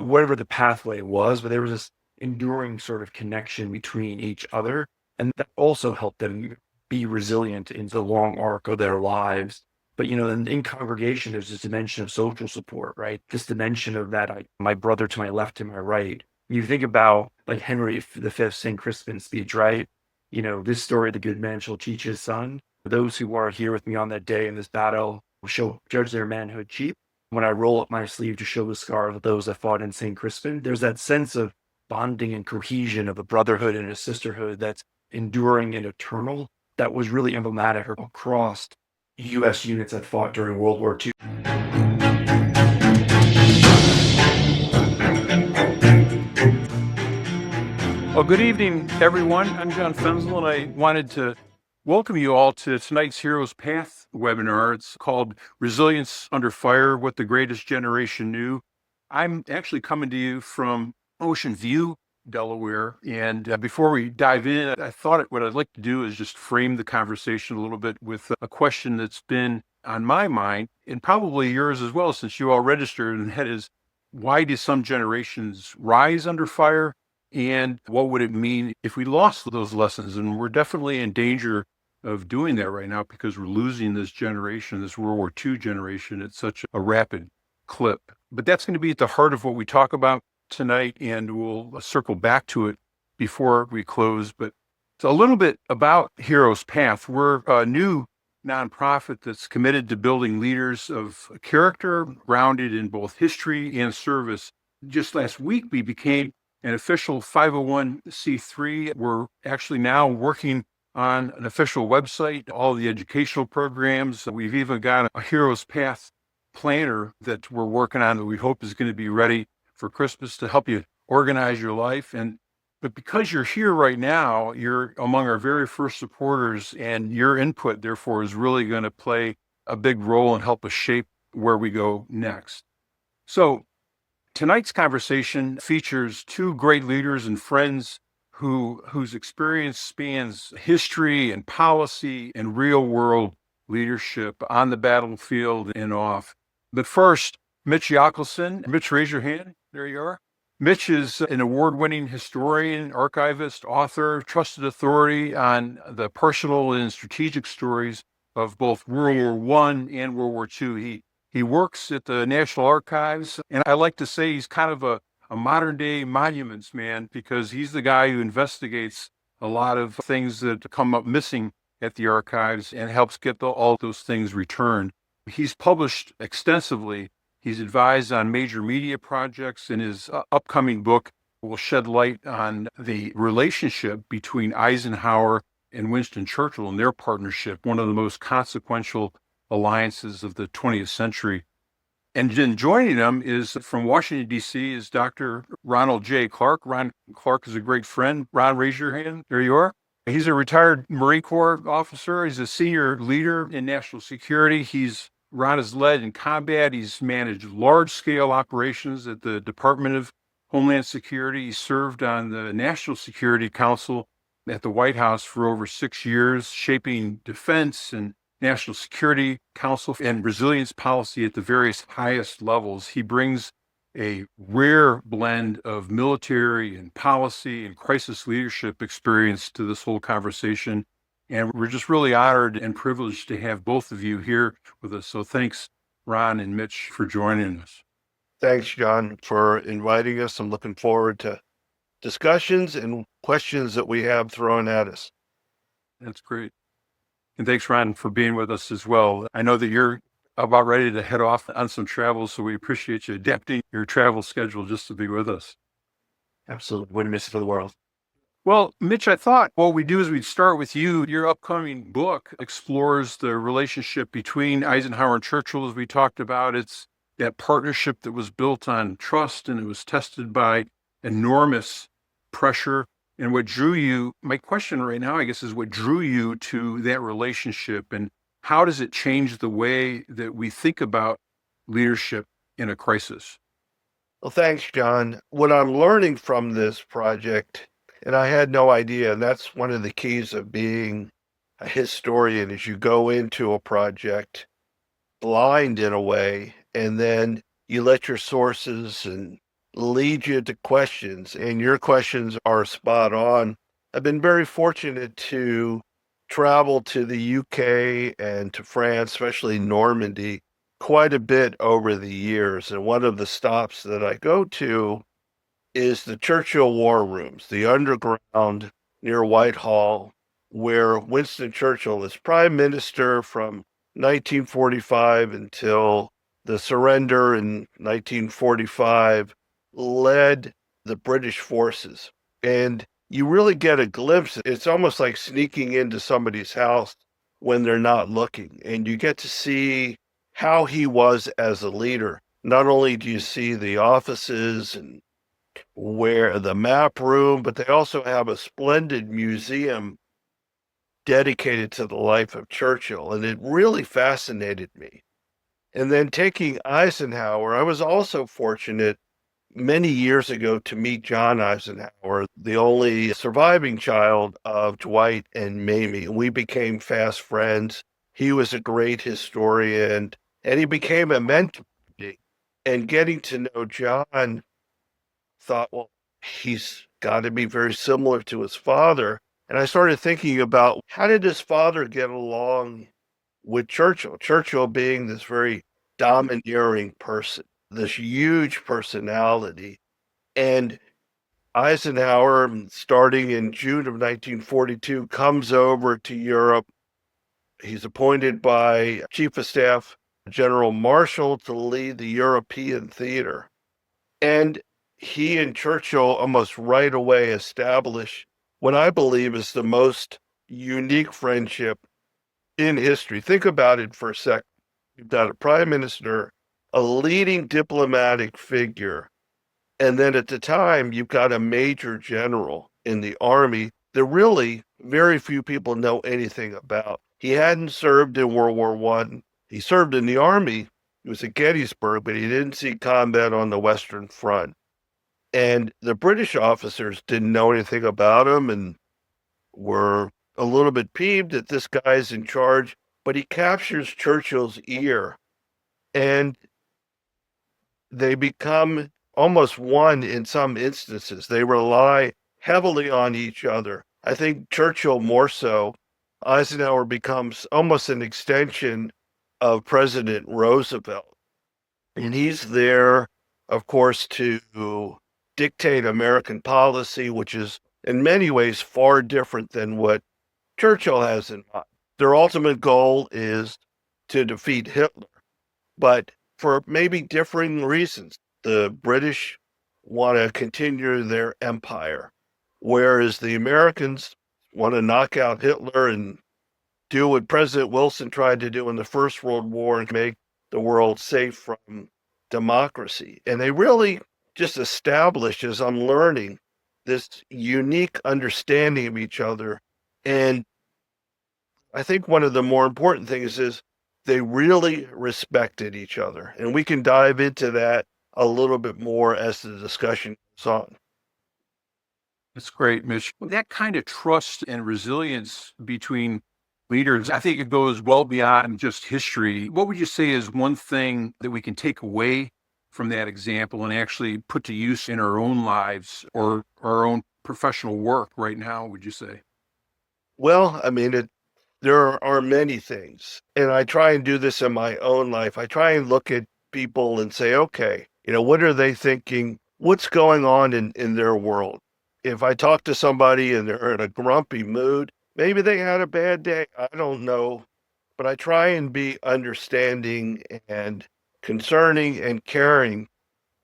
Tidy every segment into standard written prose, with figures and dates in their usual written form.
whatever the pathway was, but there was this enduring sort of connection between each other. And that also helped them be resilient in the long arc of their lives. But in congregation, there's this dimension of social support, right? This dimension of that, my brother to my left, to my right. You think about like Henry V, St. Crispin's speech, right? This story, the good man shall teach his son. Those who are here with me on that day in this battle shall judge their manhood cheap. When I roll up my sleeve to show the scars of those that fought in St. Crispin, there's that sense of bonding and cohesion of a brotherhood and a sisterhood that's enduring and eternal. That was really emblematic across U.S. units that fought during World War II. Well, good evening, everyone. I'm John Fenzel, and I wanted to welcome you all to tonight's Heroes Path webinar. It's called Resilience Under Fire, What the Greatest Generation Knew. I'm actually coming to you from Ocean View, Delaware. And before we dive in, I thought what I'd like to do is just frame the conversation a little bit with a question that's been on my mind, and probably yours as well, since you all registered, and that is, why do some generations rise under fire? And what would it mean if we lost those lessons? And we're definitely in danger of doing that right now because we're losing this generation, this World War II generation, at such a rapid clip. But that's going to be at the heart of what we talk about tonight, and we'll circle back to it before we close. But it's a little bit about Heroes Path. We're a new nonprofit that's committed to building leaders of character, grounded in both history and service. Just last week, we became an official 501c3. We're actually now working on an official website, all the educational programs. We've even got a Heroes Path planner that we're working on that we hope is going to be ready for Christmas to help you organize your life. But because you're here right now, you're among our very first supporters, and your input, therefore, is really going to play a big role and help us shape where we go next. So tonight's conversation features two great leaders and friends whose experience spans history and policy and real-world leadership on the battlefield and off. But first, Mitch Yockelson. Mitch, raise your hand. There you are. Mitch is an award-winning historian, archivist, author, trusted authority on the personal and strategic stories of both World War I and World War II. He works at the National Archives, and I like to say he's kind of a modern-day monuments man, because he's the guy who investigates a lot of things that come up missing at the archives and helps get all those things returned. He's published extensively. He's advised on major media projects, and his upcoming book will shed light on the relationship between Eisenhower and Winston Churchill and their partnership, one of the most consequential alliances of the 20th century. And then joining him is from Washington, D.C., is Dr. Ronald J. Clark. Ron Clark is a great friend. Ron, raise your hand. There you are. He's a retired Marine Corps officer. He's a senior leader in national security. Ron has led in combat. He's managed large-scale operations at the Department of Homeland Security. He served on the National Security Council at the White House for over 6 years, shaping defense and National Security Council and resilience policy at the various highest levels. He brings a rare blend of military and policy and crisis leadership experience to this whole conversation. And we're just really honored and privileged to have both of you here with us. So thanks, Ron and Mitch, for joining us. Thanks, John, for inviting us. I'm looking forward to discussions and questions that we have thrown at us. That's great. And thanks, Ron, for being with us as well. I know that you're about ready to head off on some travel, so we appreciate you adapting your travel schedule just to be with us. Absolutely. Wouldn't miss it for the world. Well, Mitch, I thought what we'd do is we'd start with you. Your upcoming book explores the relationship between Eisenhower and Churchill, as we talked about. It's that partnership that was built on trust, and it was tested by enormous pressure. And what drew you, my question right now, I guess, is what drew you to that relationship, and how does it change the way that we think about leadership in a crisis? Well, thanks, John. What I'm learning from this project, and I had no idea, and that's one of the keys of being a historian, is you go into a project blind in a way, and then you let your sources and lead you to questions, and your questions are spot on. I've been very fortunate to travel to the UK and to France, especially Normandy, quite a bit over the years. And one of the stops that I go to is the Churchill War Rooms, the underground near Whitehall, where Winston Churchill, as Prime Minister from 1945 until the surrender in 1945, led the British forces. And you really get a glimpse. It's almost like sneaking into somebody's house when they're not looking. And you get to see how he was as a leader. Not only do you see the offices and where the map room, but they also have a splendid museum dedicated to the life of Churchill. And it really fascinated me. And then taking Eisenhower, I was also fortunate many years ago to meet John Eisenhower, the only surviving child of Dwight and Mamie. We became fast friends. He was a great historian and he became a mentor to me. And getting to know John, thought, well, he's got to be very similar to his father. And I started thinking about how did his father get along with Churchill? Churchill being this very domineering person, this huge personality. And Eisenhower, starting in June of 1942, comes over to Europe. He's appointed by Chief of Staff General Marshall to lead the European theater. And he and Churchill almost right away establish what I believe is the most unique friendship in history. Think about it for a second. You've got a prime minister, a leading diplomatic figure, and then at the time, you've got a major general in the army that really very few people know anything about. He hadn't served in World War One. He served in the army. He was at Gettysburg, but he didn't see combat on the Western Front. And the British officers didn't know anything about him and were a little bit peeved that this guy's in charge, but he captures Churchill's ear and they become almost one in some instances. They rely heavily on each other. I think Churchill more so. Eisenhower becomes almost an extension of President Roosevelt. And he's there, of course, to dictate American policy, which is in many ways far different than what Churchill has in mind. Their ultimate goal is to defeat Hitler, but for maybe differing reasons. The British want to continue their empire, whereas the Americans want to knock out Hitler and do what President Wilson tried to do in the First World War and make the world safe from democracy. And they really just established, as I'm learning, this unique understanding of each other. And I think one of the more important things is they really respected each other. And we can dive into that a little bit more as the discussion goes on. That's great, Mitch. Well, that kind of trust and resilience between leaders, I think it goes well beyond just history. What would you say is one thing that we can take away from that example and actually put to use in our own lives or our own professional work right now, would you say? Well, I mean, there are many things, and I try and do this in my own life. I try and look at people and say, okay, what are they thinking? What's going on in their world? If I talk to somebody and they're in a grumpy mood, maybe they had a bad day. I don't know. But I try and be understanding and concerning and caring.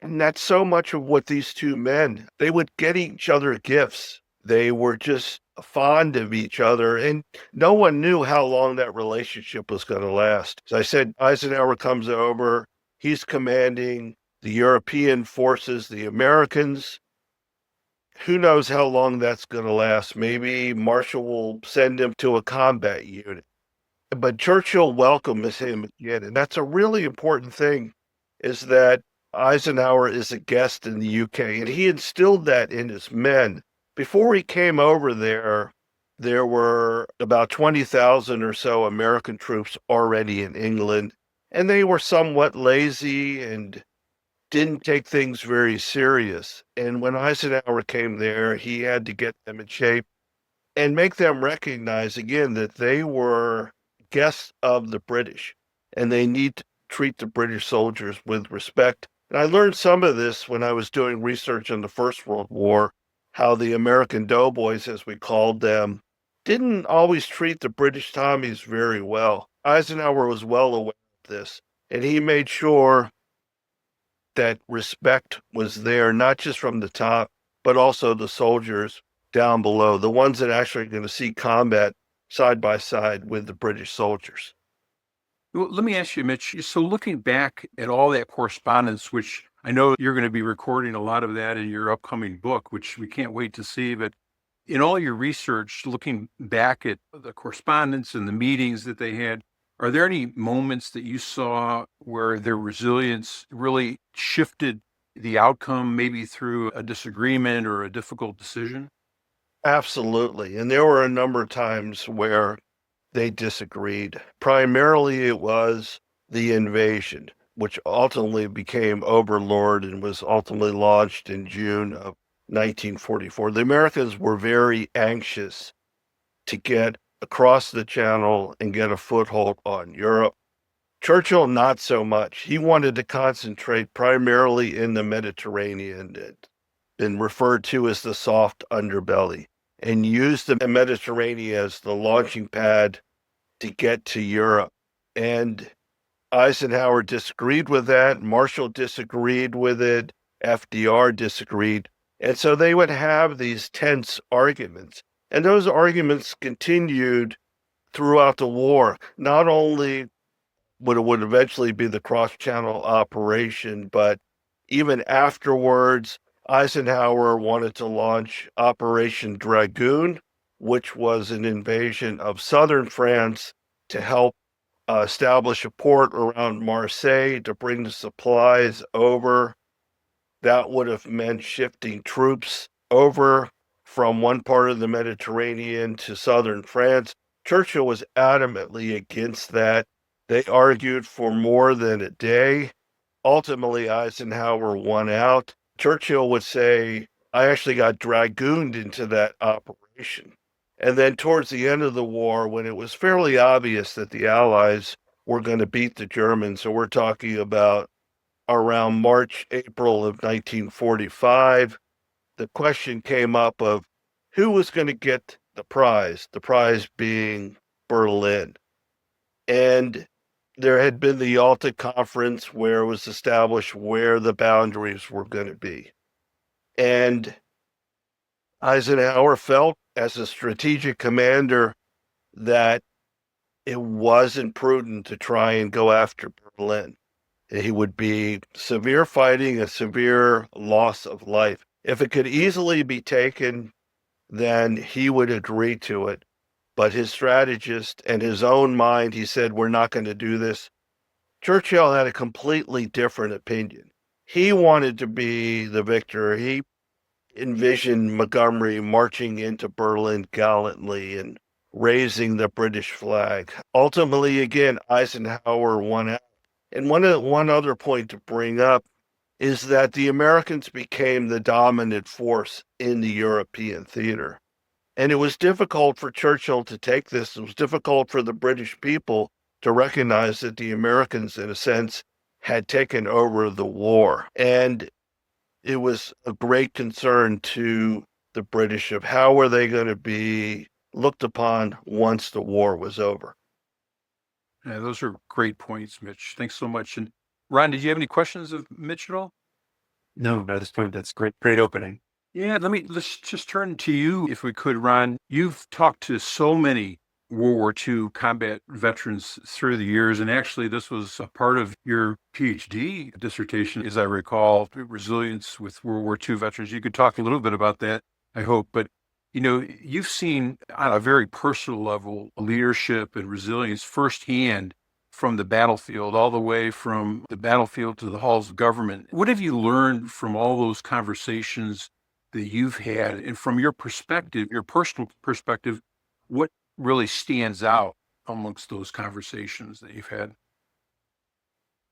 And that's so much of what these two men, they would get each other gifts. They were just fond of each other. And no one knew how long that relationship was going to last. As I said, Eisenhower comes over. He's commanding the European forces, the Americans. Who knows how long that's going to last? Maybe Marshall will send him to a combat unit. But Churchill welcomes him again. And that's a really important thing is that Eisenhower is a guest in the UK. And he instilled that in his men. Before he came over there were about 20,000 or so American troops already in England. And they were somewhat lazy and didn't take things very serious. And when Eisenhower came there, he had to get them in shape and make them recognize again that they were guests of the British and they need to treat the British soldiers with respect. And I learned some of this when I was doing research in the First World War, how the American doughboys, as we called them, didn't always treat the British Tommies very well. Eisenhower was well aware of this, and he made sure that respect was there, not just from the top, but also the soldiers down below, the ones that actually are going to see combat side by side with the British soldiers. Well, let me ask you, Mitch. So, looking back at all that correspondence, which I know you're going to be recording a lot of that in your upcoming book, which we can't wait to see. But in all your research, looking back at the correspondence and the meetings that they had, are there any moments that you saw where their resilience really shifted the outcome, maybe through a disagreement or a difficult decision? Absolutely. And there were a number of times where they disagreed. Primarily, it was the invasion, which ultimately became Overlord and was ultimately launched in June of 1944. The Americans were very anxious to get across the channel and get a foothold on Europe. Churchill, not so much. He wanted to concentrate primarily in the Mediterranean, been referred to as the soft underbelly, and use the Mediterranean as the launching pad to get to Europe. And Eisenhower disagreed with that. Marshall disagreed with it. FDR disagreed. And so they would have these tense arguments. And those arguments continued throughout the war. Not only would eventually be the cross-channel operation, but even afterwards, Eisenhower wanted to launch Operation Dragoon, which was an invasion of southern France to help establish a port around Marseille to bring the supplies over. That would have meant shifting troops over from one part of the Mediterranean to southern France. Churchill was adamantly against that. They argued for more than a day. Ultimately, Eisenhower won out. Churchill would say, I actually got dragooned into that operation. And then towards the end of the war, when it was fairly obvious that the Allies were going to beat the Germans, so we're talking about around March, April of 1945, the question came up of who was going to get the prize being Berlin. And there had been the Yalta Conference where it was established where the boundaries were going to be. And Eisenhower felt, as a strategic commander, that it wasn't prudent to try and go after Berlin. He would be severe fighting, a severe loss of life. If it could easily be taken, then he would agree to it. But his strategist and his own mind, he said, we're not going to do this. Churchill had a completely different opinion. He wanted to be the victor. He envisioned Montgomery marching into Berlin gallantly and raising the British flag. Ultimately, again, Eisenhower won out. And one other point to bring up is that the Americans became the dominant force in the European theater. And it was difficult for Churchill to take this. It was difficult for the British people to recognize that the Americans, in a sense, had taken over the war. And it was a great concern to the British of how were they going to be looked upon once the war was over. Yeah, those are great points, Mitch. Thanks so much. And Ron, did you have any questions of Mitch at all? No, at this point, that's great. Great opening. Yeah, let's just turn to you if we could, Ron. You've talked to so many World War II combat veterans through the years, and actually this was a part of your PhD dissertation, as I recall, resilience with World War II veterans. You could talk a little bit about that, I hope, but you've seen on a very personal level leadership and resilience firsthand from the battlefield, all the way from the battlefield to the halls of government. What have you learned from all those conversations that you've had? And from your perspective, your personal perspective, what really stands out amongst those conversations that you've had?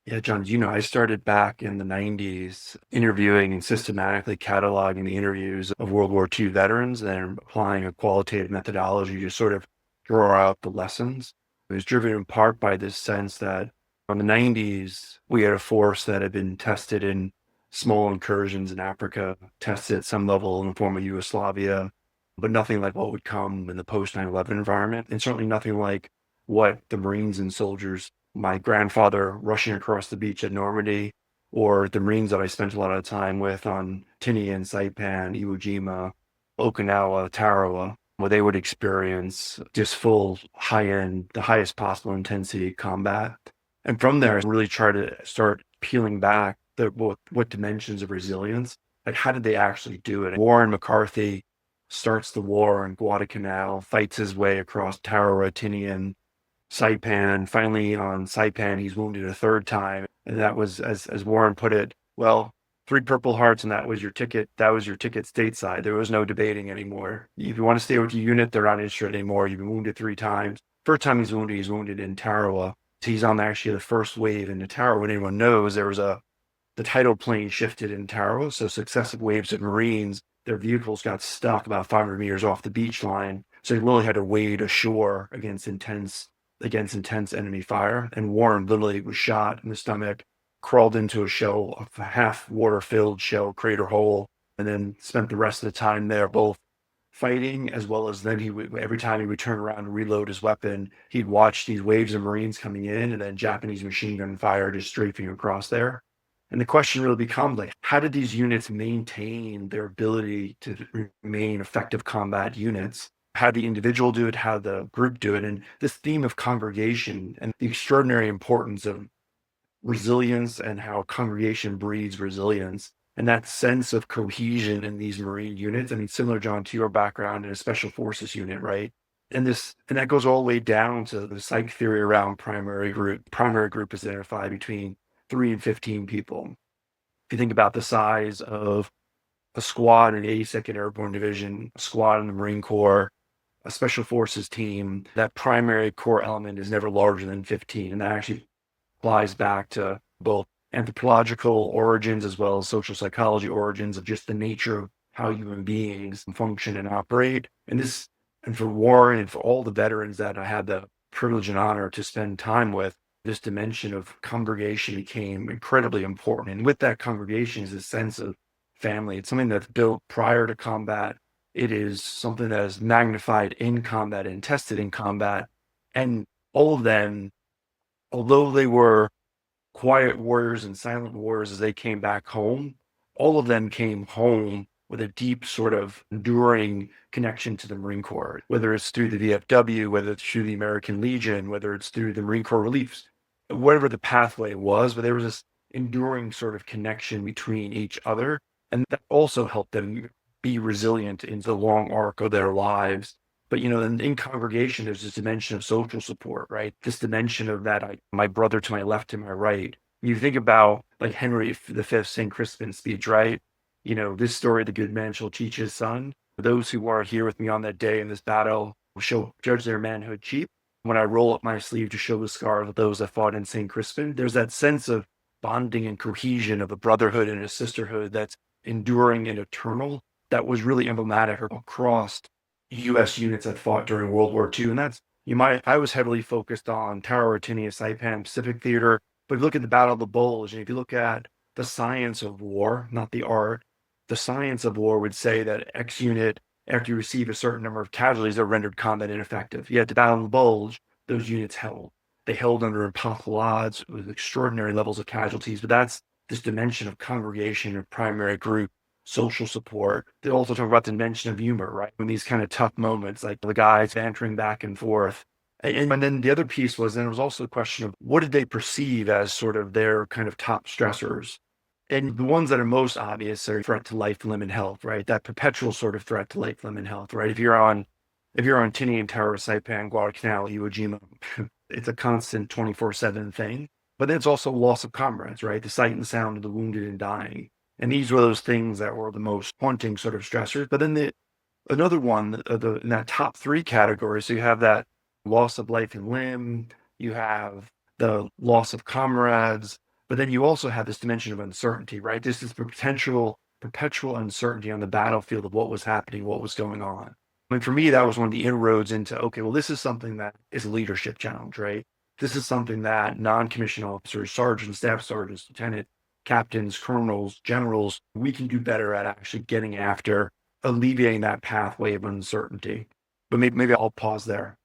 Yeah, John, I started back in the 90s interviewing and systematically cataloging the interviews of World War II veterans and applying a qualitative methodology to sort of draw out the lessons. It was driven in part by this sense that in the 90s, we had a force that had been tested in small incursions in Africa, tested at some level in the former Yugoslavia, but nothing like what would come in the post 9/11 environment, and certainly nothing like what the Marines and soldiers, my grandfather rushing across the beach at Normandy, or the Marines that I spent a lot of time with on Tinian, Saipan, Iwo Jima, Okinawa, Tarawa, where they would experience just full high-end, the highest possible intensity combat. And from there, I really try to start peeling back what dimensions of resilience, like how did they actually do it? Warren McCarthy starts the war in Guadalcanal, fights his way across Tarawa, Tinian, Saipan. Finally, on Saipan, he's wounded a third time, and that was, as Warren put it, well, three Purple Hearts, and that was your ticket. That was your ticket stateside. There was no debating anymore. If you want to stay with your unit, they're not interested anymore. You've been wounded three times. First time he's wounded in Tarawa. He's on actually the first wave into Tarawa. When anyone knows, the tidal plane shifted in Tarawa, so successive waves of Marines, their vehicles got stuck about 500 meters off the beach line. So they really had to wade ashore against intense enemy fire. And Warren literally was shot in the stomach, crawled into a shell, a half water filled shell crater hole, and then spent the rest of the time there, both fighting as well as then every time he would turn around and reload his weapon, he'd watch these waves of Marines coming in and then Japanese machine gun fire just strafing across there. And the question really becomes like, how did these units maintain their ability to remain effective combat units? How the individual do it, how the group do it, and this theme of congregation and the extraordinary importance of resilience and how congregation breeds resilience and that sense of cohesion in these Marine units. I mean, similar, John, to your background in a special forces unit, right? And that goes all the way down to the psych theory around primary group. Primary group is identified between 3 and 15 people. If you think about the size of a squad in the 82nd Airborne Division, a squad in the Marine Corps, a special forces team, that primary core element is never larger than 15. And that actually applies back to both anthropological origins as well as social psychology origins of just the nature of how human beings function and operate. And for Warren and for all the veterans that I had the privilege and honor to spend time with, this dimension of congregation became incredibly important. And with that congregation is a sense of family. It's something that's built prior to combat. It is something that is magnified in combat and tested in combat. And all of them, although they were quiet warriors and silent warriors as they came back home, all of them came home with a deep sort of enduring connection to the Marine Corps, whether it's through the VFW, whether it's through the American Legion, whether it's through the Marine Corps Reliefs, whatever the pathway was, but there was this enduring sort of connection between each other. And that also helped them be resilient in the long arc of their lives. But in congregation, there's this dimension of social support, right? This dimension of that, my brother to my left, to my right. You think about like Henry V's St. Crispin speech, right? This story, the good man shall teach his son. Those who are here with me on that day in this battle shall judge their manhood cheap. When I roll up my sleeve to show the scars of those that fought in St. Crispin, there's that sense of bonding and cohesion of a brotherhood and a sisterhood that's enduring and eternal. That was really emblematic across U.S. units that fought during World War II. And I was heavily focused on Tarawa, Tinian, Saipan, Pacific Theater. But if you look at the Battle of the Bulge, and if you look at the science of war, not the art, the science of war would say that X unit, after you receive a certain number of casualties, are rendered combat ineffective. Yet the Battle of the Bulge, those units held. They held under impossible odds with extraordinary levels of casualties. But that's this dimension of congregation, of primary group, social support. They also talk about the dimension of humor, right? In these kind of tough moments, like the guys bantering back and forth. And then the other piece was, then it was also a question of what did they perceive as sort of their kind of top stressors? And the ones that are most obvious are threat to life, limb, and health, right? That perpetual sort of threat to life, limb, and health, right? If you're on Tinian, Tarawa, Saipan, Guadalcanal, Iwo Jima, it's a constant 24/7 thing. But then it's also loss of comrades, right? The sight and sound of the wounded and dying. And these were those things that were the most haunting sort of stressors. But then another one, in that top three categories, so you have that loss of life and limb, you have the loss of comrades, But then you also have this dimension of uncertainty, right? This is perpetual uncertainty on the battlefield of what was happening, what was going on. I mean, for me, that was one of the inroads into, okay, well, this is something that is a leadership challenge, right? This is something that non-commissioned officers, sergeants, staff sergeants, lieutenant, captains, colonels, generals, we can do better at actually getting after alleviating that pathway of uncertainty. But maybe I'll pause there.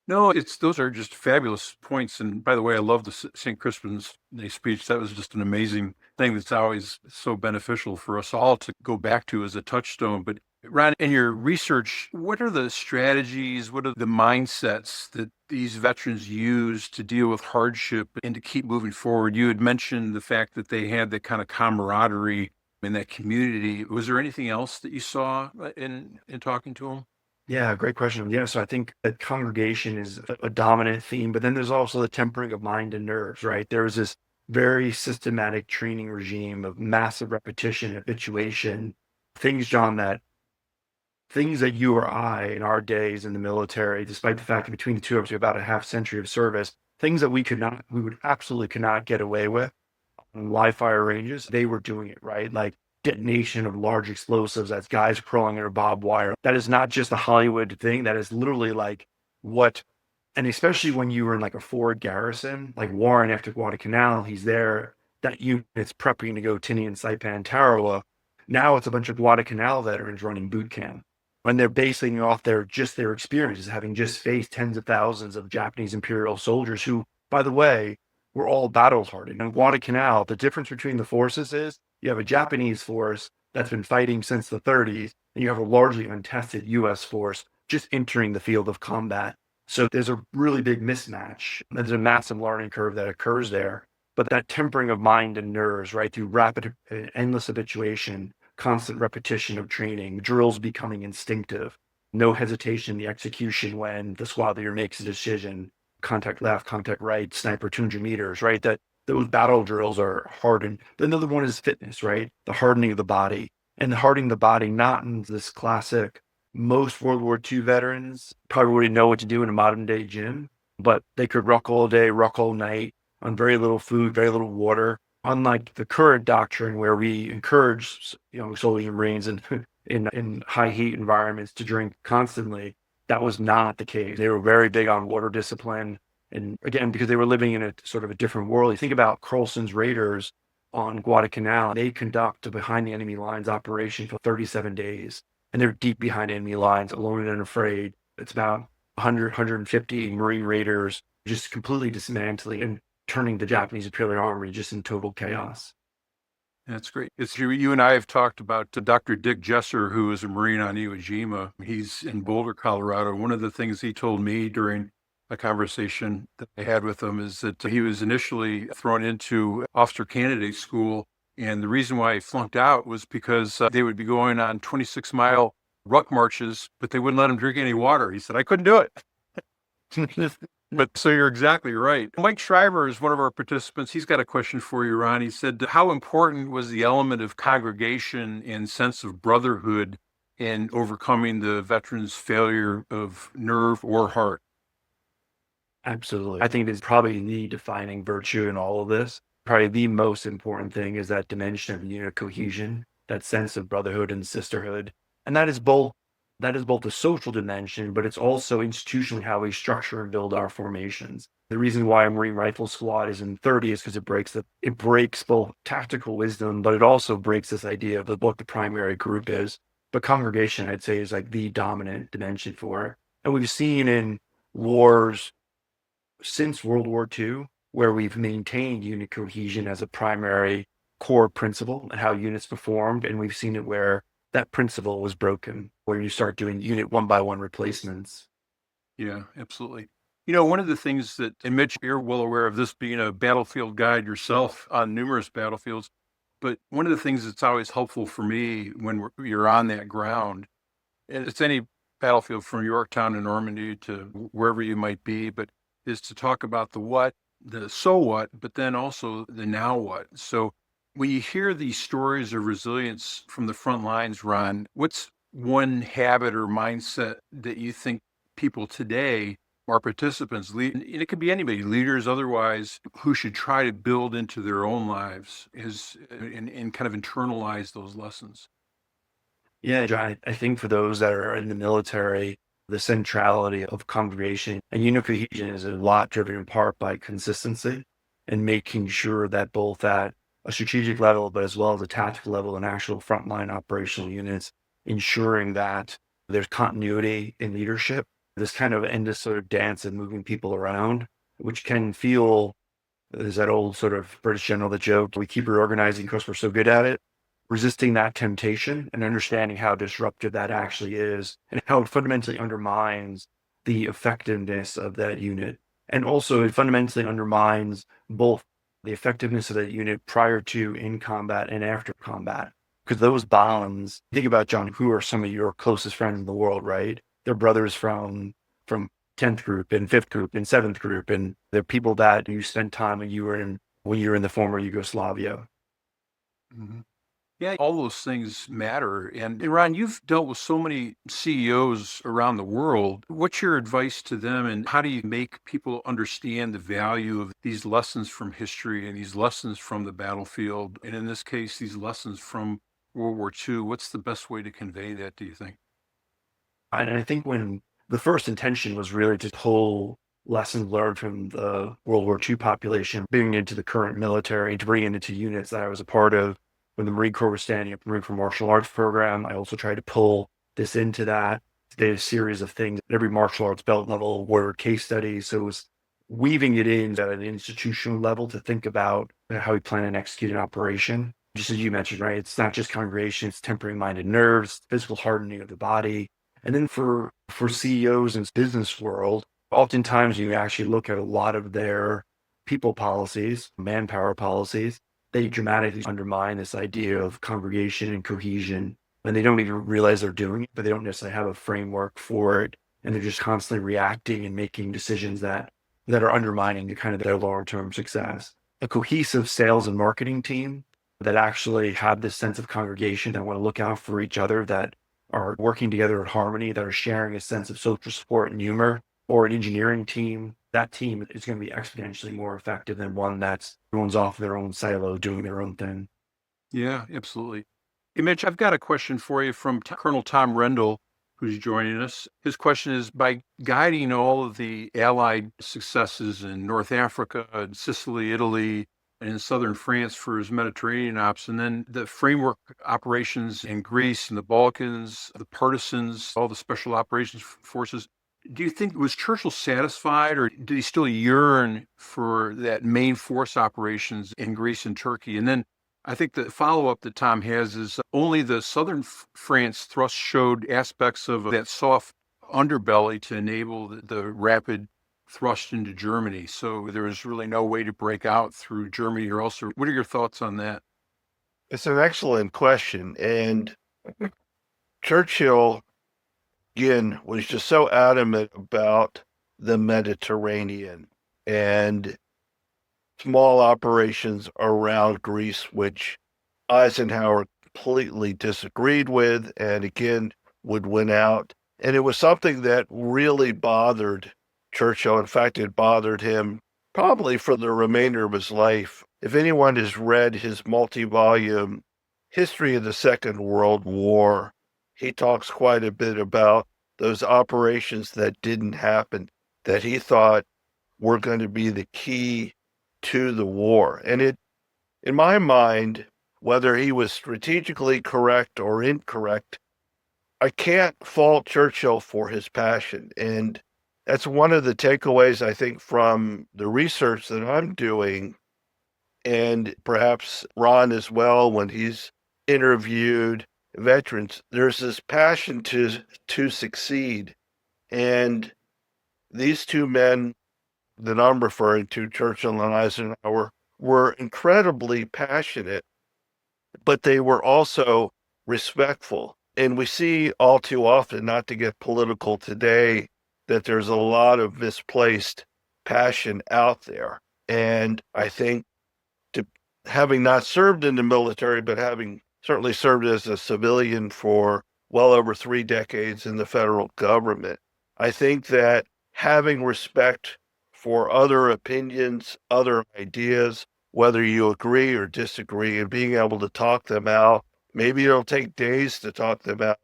No, those are just fabulous points. And by the way, I love the St. Crispin's Day speech. That was just an amazing thing that's always so beneficial for us all to go back to as a touchstone. But Ron, in your research, what are the strategies, what are the mindsets that these veterans use to deal with hardship and to keep moving forward? You had mentioned the fact that they had that kind of camaraderie in that community. Was there anything else that you saw in talking to them? Yeah, great question. Yeah, so I think that congregation is a dominant theme, but then there's also the tempering of mind and nerves, right? There's this very systematic training regime of massive repetition, habituation, things, John, that things that you or I in our days in the military, despite the fact that between the two of us, we have about a half century of service, things that we would absolutely could not get away with on live fire ranges, they were doing it, right? Like detonation of large explosives as guys crawling under barbed wire. That is not just a Hollywood thing. That is literally like what, and especially when you were in like a forward garrison, like Warren after Guadalcanal, he's there. That unit's prepping to go Tinian, Saipan, Tarawa. Now it's a bunch of Guadalcanal veterans running boot camp. When they're basing off their experiences, having just faced tens of thousands of Japanese Imperial soldiers who, by the way, were all battle hardened. In Guadalcanal, the difference between the forces is you have a Japanese force that's been fighting since the 30s, and you have a largely untested US force just entering the field of combat. So there's a really big mismatch. There's a massive learning curve that occurs there. But that tempering of mind and nerves, right, through rapid, endless habituation, constant repetition of training, drills becoming instinctive, no hesitation in the execution when the squad leader makes a decision, contact left, contact right, sniper 200 meters, right? That those battle drills are hardened. Another one is fitness, right? The hardening of the body, and hardening the body, not in this classic, most World War II veterans probably wouldn't know what to do in a modern day gym, but they could ruck all day, ruck all night on very little food, very little water. Unlike the current doctrine where we encourage, soldiers and Marines and in high heat environments to drink constantly, that was not the case. They were very big on water discipline. And again, because they were living in a sort of a different world. You think about Carlson's Raiders on Guadalcanal, they conduct a behind the enemy lines operation for 37 days. And they're deep behind enemy lines, alone and unafraid. It's about 100, 150 Marine Raiders just completely dismantling and turning the Japanese Imperial Army just in total chaos. That's great. It's you and I have talked about Dr. Dick Jesser, who is a Marine on Iwo Jima. He's in Boulder, Colorado. One of the things he told me during a conversation that I had with him is that he was initially thrown into officer candidate school. And the reason why he flunked out was because they would be going on 26-mile ruck marches, but they wouldn't let him drink any water. He said, I couldn't do it. But so you're exactly right. Mike Shriver is one of our participants. He's got a question for you, Ron. He said, how important was the element of congregation and sense of brotherhood in overcoming the veterans' failure of nerve or heart? Absolutely. I think it's probably the defining virtue in all of this. Probably the most important thing is that dimension of unit cohesion, that sense of brotherhood and sisterhood. And that is both the social dimension, but it's also institutionally how we structure and build our formations. The reason why a Marine Rifle Squad is in 30 is because it breaks both tactical wisdom, but it also breaks this idea of what the primary group is. But congregation, I'd say, is like the dominant dimension for it. And we've seen in wars since World War II, where we've maintained unit cohesion as a primary core principle and how units performed, and we've seen it where that principle was broken, where you start doing unit one by one replacements. Yeah, absolutely. One of the things that, and Mitch, you're well aware of this being a battlefield guide yourself on numerous battlefields, but one of the things that's always helpful for me when you're on that ground, and it's any battlefield from Yorktown to Normandy to wherever you might be, but is to talk about the what, the so what, but then also the now what. So when you hear these stories of resilience from the front lines, Ron, what's one habit or mindset that you think people today our participants, and it could be anybody, leaders otherwise, who should try to build into their own lives and kind of internalize those lessons. Yeah, John, I think for those that are in the military, the centrality of congregation and unit cohesion is a lot driven in part by consistency and making sure that both at a strategic level, but as well as a tactical level and actual frontline operational units, ensuring that there's continuity in leadership, this kind of endless sort of dance and moving people around, which can feel, there's that old sort of British general that joked, we keep reorganizing because we're so good at it. Resisting that temptation and understanding how disruptive that actually is and how it fundamentally undermines the effectiveness of that unit. And also, it fundamentally undermines both the effectiveness of that unit prior to, in combat, and after combat. Because those bonds, think about, John, who are some of your closest friends in the world, right? They're brothers from 10th group and 5th group and 7th group, and they're people that you spent time when you were in the former Yugoslavia. Mhm. Yeah, all those things matter. And Ron, you've dealt with so many CEOs around the world. What's your advice to them, and how do you make people understand the value of these lessons from history and these lessons from the battlefield? And in this case, these lessons from World War II. What's the best way to convey that, do you think? And I think when the first intention was really to pull lessons learned from the World War II population, bringing it into the current military, to bring it into units that I was a part of when the Marine Corps was standing up the Marine Corps Martial Arts program. I also tried to pull this into that. They had a series of things at every martial arts belt level were case studies. So it was weaving it in at an institutional level to think about how we plan and execute an operation. Just as you mentioned, right? It's not just congregation, it's tempering mind and nerves, physical hardening of the body, and then for CEOs in business world, oftentimes you actually look at a lot of their people policies, manpower policies, they dramatically undermine this idea of congregation and cohesion. And they don't even realize they're doing it, but they don't necessarily have a framework for it. And they're just constantly reacting and making decisions that are undermining the kind of their long-term success. A cohesive sales and marketing team that actually have this sense of congregation that want to look out for each other, that are working together in harmony, that are sharing a sense of social support and humor, or an engineering team, that team is going to be exponentially more effective than one that's everyone's off their own silo doing their own thing. Yeah, absolutely. Hey, Mitch, I've got a question for you from Colonel Tom Rendell, who's joining us. His question is, by guiding all of the Allied successes in North Africa and Sicily, Italy, and in southern France for his Mediterranean ops, and then the framework operations in Greece and the Balkans, the partisans, all the special operations forces, do you think, was Churchill satisfied, or did he still yearn for that main force operations in Greece and Turkey? And then I think the follow-up that Tom has is only the southern France thrust showed aspects of that soft underbelly to enable the rapid thrust into Germany. So there was really no way to break out through Germany or else. What are your thoughts on that? It's an excellent question. And Churchill, again, was just so adamant about the Mediterranean and small operations around Greece, which Eisenhower completely disagreed with and again would win out. And it was something that really bothered Churchill. In fact, it bothered him probably for the remainder of his life. If anyone has read his multi volume History of the Second World War, he talks quite a bit about those operations that didn't happen that he thought were going to be the key to the war. And it, in my mind, whether he was strategically correct or incorrect, I can't fault Churchill for his passion. And that's one of the takeaways, I think, from the research that I'm doing, and perhaps Ron as well, when he's interviewed veterans. There's this passion to succeed. And these two men that I'm referring to, Churchill and Eisenhower, were incredibly passionate, but they were also respectful. And we see all too often, not to get political today, that there's a lot of misplaced passion out there. And I think, to having not served in the military, but having certainly served as a civilian for well over 3 decades in the federal government, I think that having respect for other opinions, other ideas, whether you agree or disagree, and being able to talk them out. Maybe it'll take days to talk them out,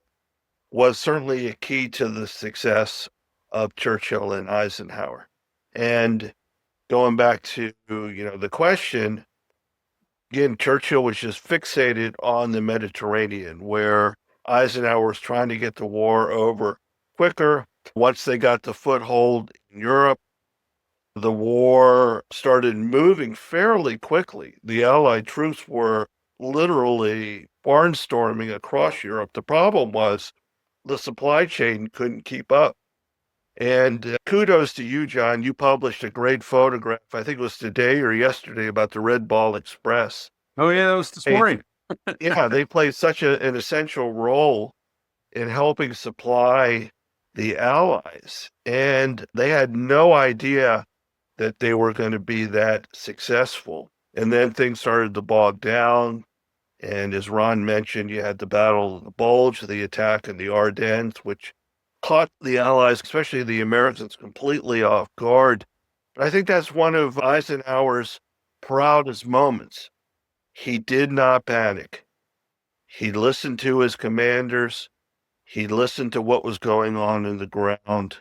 was certainly a key to the success of Churchill and Eisenhower. And going back to, the question, again, Churchill was just fixated on the Mediterranean, where Eisenhower was trying to get the war over quicker. Once they got the foothold in Europe, the war started moving fairly quickly. The Allied troops were literally barnstorming across Europe. The problem was the supply chain couldn't keep up. And kudos to you, John. You published a great photograph, I think it was today or yesterday, about the Red Ball Express. Oh, yeah, that was this morning. Yeah, they played such an essential role in helping supply the Allies. And they had no idea that they were going to be that successful. And then things started to bog down. And as Ron mentioned, you had the Battle of the Bulge, the attack in the Ardennes, which caught the Allies, especially the Americans, completely off guard. But I think that's one of Eisenhower's proudest moments. He did not panic. He listened to his commanders. He listened to what was going on in the ground,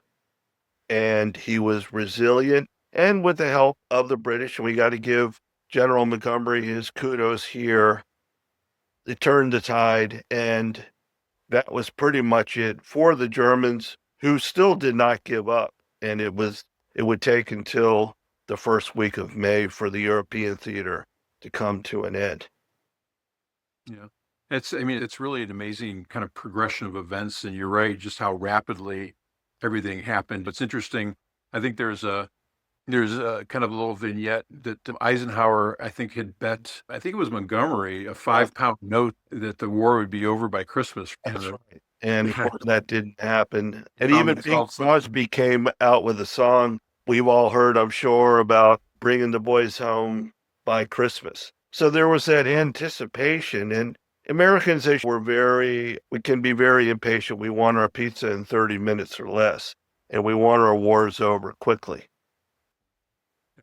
and he was resilient. And with the help of the British, and we got to give General Montgomery his kudos here, they turned the tide, and that was pretty much it for the Germans, who still did not give up. And it would take until the first week of May for the European theater to come to an end. Yeah. It's really an amazing kind of progression of events. And you're right, just how rapidly everything happened. It's interesting. I think there's a kind of a little vignette that Eisenhower, I think, had bet, I think it was Montgomery, a 5-pound note that the war would be over by Christmas. That's right. And of course, that didn't happen. And even Bing Crosby came out with a song we've all heard, I'm sure, about bringing the boys home by Christmas. So there was that anticipation. And Americans we can be very impatient. We want our pizza in 30 minutes or less, and we want our wars over quickly.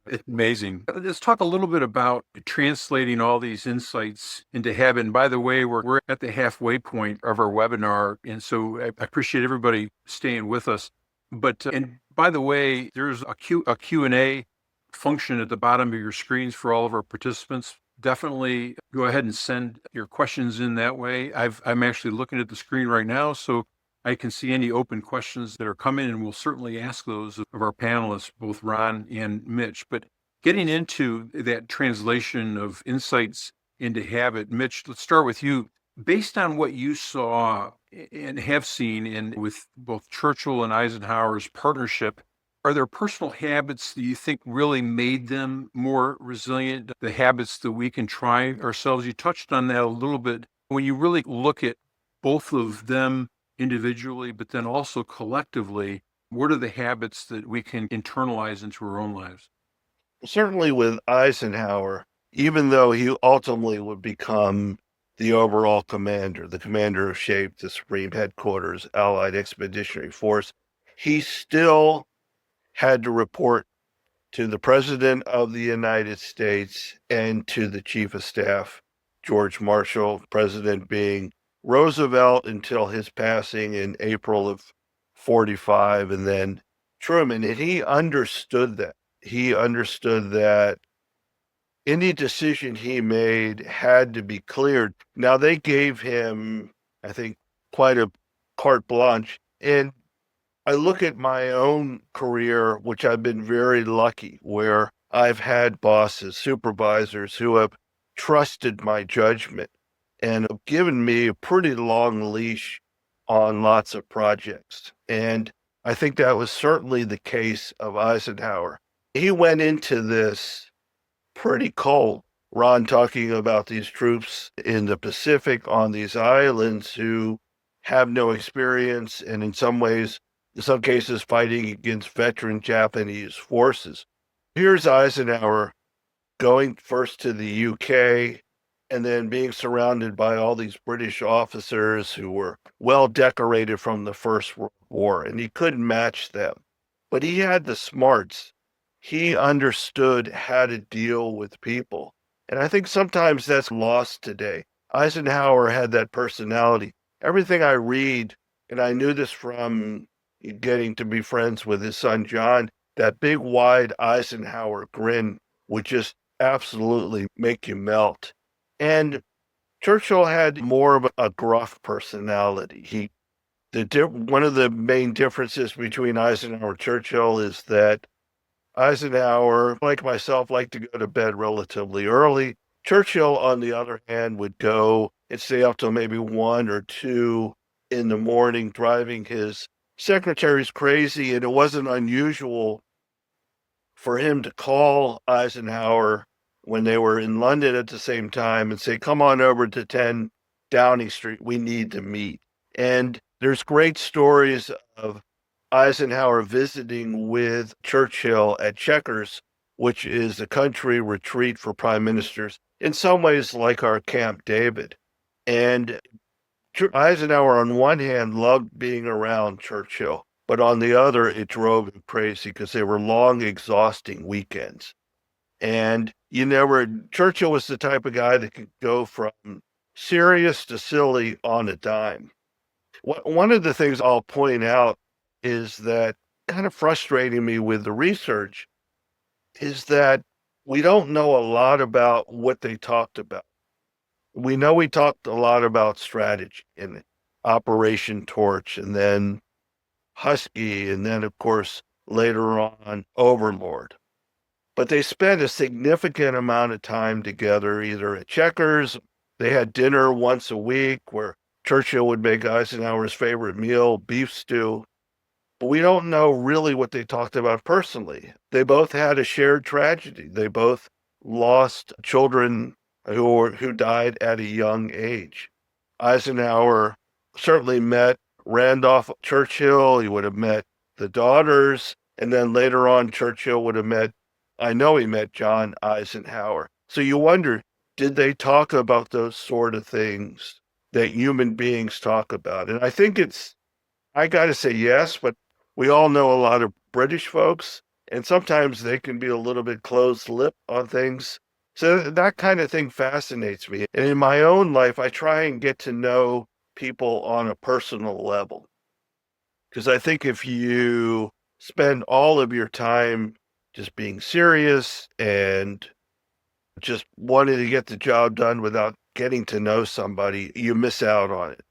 It's amazing. Let's talk a little bit about translating all these insights into habit. And by the way, we're at the halfway point of our webinar. And so I appreciate everybody staying with us. But, and by the way, there's a Q&A function at the bottom of your screens for all of our participants. Definitely go ahead and send your questions in that way. I'm actually looking at the screen right now, so I can see any open questions that are coming, and we'll certainly ask those of our panelists, both Ron and Mitch. But getting into that translation of insights into habit, Mitch, let's start with you. Based on what you saw and have seen with both Churchill and Eisenhower's partnership, are there personal habits that you think really made them more resilient, the habits that we can try ourselves? You touched on that a little bit. When you really look at both of them individually, but then also collectively, what are the habits that we can internalize into our own lives? Certainly with Eisenhower, even though he ultimately would become the overall commander, the commander of SHAPE, the Supreme Headquarters, Allied Expeditionary Force, he still had to report to the President of the United States and to the Chief of Staff, George Marshall, President being Roosevelt until his passing in April of 45, and then Truman. And he understood that. He understood that any decision he made had to be cleared. Now, they gave him, I think, quite a carte blanche. And I look at my own career, which I've been very lucky, where I've had bosses, supervisors who have trusted my judgment and have given me a pretty long leash on lots of projects. And I think that was certainly the case of Eisenhower. He went into this pretty cold. Ron talking about these troops in the Pacific on these islands who have no experience, and in some cases fighting against veteran Japanese forces. Here's Eisenhower going first to the UK and then being surrounded by all these British officers who were well decorated from the First World War, and he couldn't match them. but he had the smarts. He understood how to deal with people. And I think sometimes that's lost today. Eisenhower had that personality. Everything I read, and I knew this from getting to be friends with his son John, that big wide Eisenhower grin would just absolutely make you melt. And Churchill had more of a gruff personality. One of the main differences between Eisenhower and Churchill is that Eisenhower, like myself, liked to go to bed relatively early. Churchill, on the other hand, would go and stay up till maybe 1 or 2 in the morning, driving his secretaries crazy. And it wasn't unusual for him to call Eisenhower when they were in London at the same time and say, "Come on over to 10 Downing Street. We need to meet." And there's great stories of Eisenhower visiting with Churchill at Chequers, which is a country retreat for prime ministers, in some ways like our Camp David. And Eisenhower, on one hand, loved being around Churchill, but on the other, it drove him crazy because they were long, exhausting weekends. And Churchill was the type of guy that could go from serious to silly on a dime. One of the things I'll point out is that kind of frustrating me with the research is that we don't know a lot about what they talked about. We know we talked a lot about strategy and Operation Torch, and then Husky, and then, of course, later on, Overlord. But they spent a significant amount of time together, either at Chequers. They had dinner once a week where Churchill would make Eisenhower's favorite meal, beef stew. But we don't know really what they talked about personally. They both had a shared tragedy. They both lost children who died at a young age. Eisenhower certainly met Randolph Churchill. He would have met the daughters. And then later on, Churchill would have met, I know he met John Eisenhower. So you wonder, did they talk about those sort of things that human beings talk about? And I got to say yes, but we all know a lot of British folks, and sometimes they can be a little bit closed-lipped on things. So that kind of thing fascinates me. And in my own life, I try and get to know people on a personal level. Because I think if you spend all of your time just being serious and just wanting to get the job done without getting to know somebody, you miss out on it.